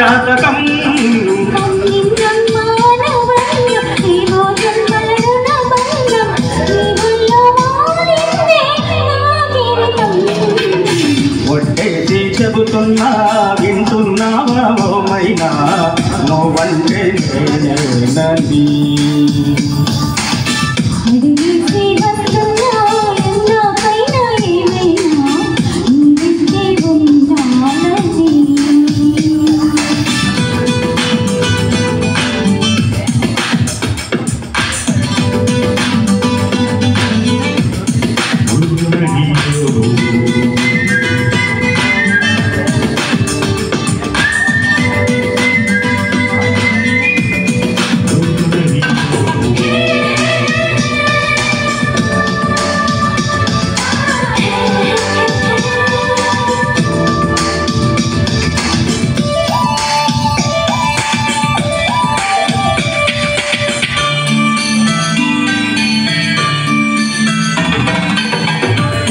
జాతకం ఒట్టేసి చెబుతున్నా వింటున్నావా ఓమైనా నువ్వంటే నేనేనని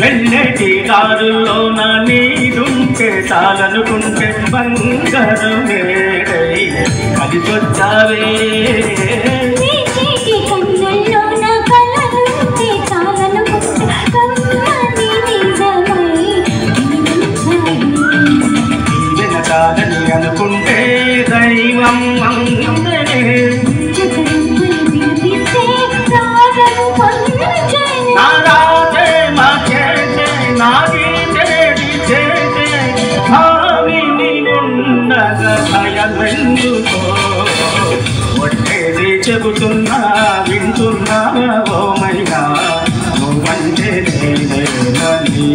వెళ్ళేటి దారుల్లోన నీడుంటే చాలనుకుంటే బంగారం వేడై కలిసొచ్చావే వెనకాలని అనుకుంటే దైవం అందనే ఒట్టేది చెబుతున్నా వింటున్నా ఓమైనా నువ్వంటే నేనేనని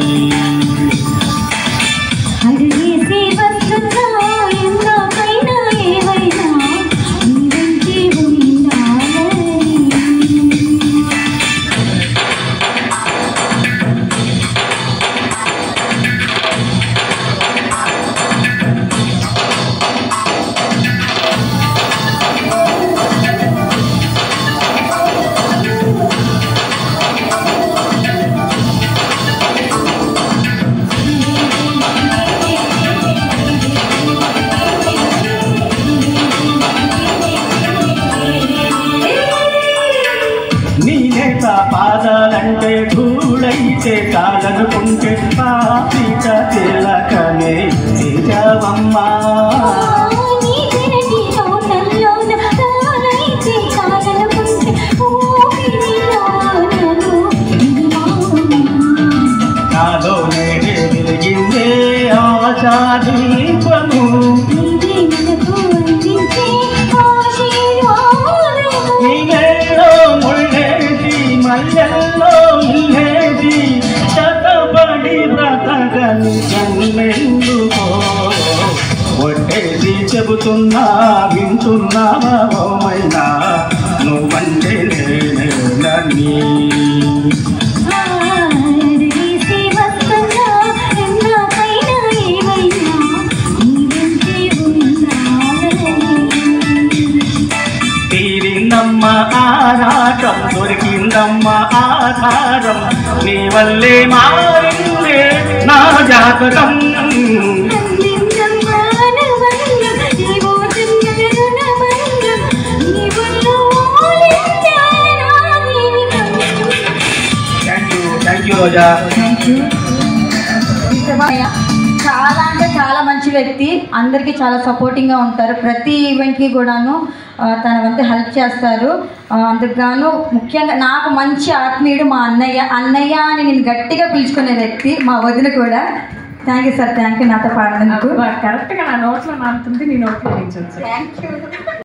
పాదాలంటే ధూళైతే చాలనుకుంటే పాపిక తిలకమే నిజవమ్మా నాలో నేనే వెలిగిందే ఆశాదీపము మల్లెల్లో ఇల్లేది చతబడి బ్రతకని జన్మెందుకో ఒట్టేసి చెబుతున్నా వింటున్నావా ఓమైనా నువ్వంటే నేనేనని తీరిందమ్మ ఆరాటం దొరికిందమ్మ ఆధారం నీ వల్లే మారిందే నా జాతకం థ్యాంక్ యూ రోజా. చాలా అంటే చాలా మంచి వ్యక్తి, అందరికీ చాలా సపోర్టింగ్గా ఉంటారు. ప్రతి ఈవెంట్కి కూడాను తన వంతు హెల్ప్ చేస్తారు. అందుకు గాను ముఖ్యంగా నాకు మంచి ఆత్మీయుడు మా అన్నయ్య అని నేను గట్టిగా పిలుచుకునే వ్యక్తి మా వదిన కూడా. Thank you sir, thank you నాతో పాడినందుకు. కరెక్ట్గా నా నోట్లో నాటుతుంది, నీ నోట్లో నుంచి థ్యాంక్ యూ.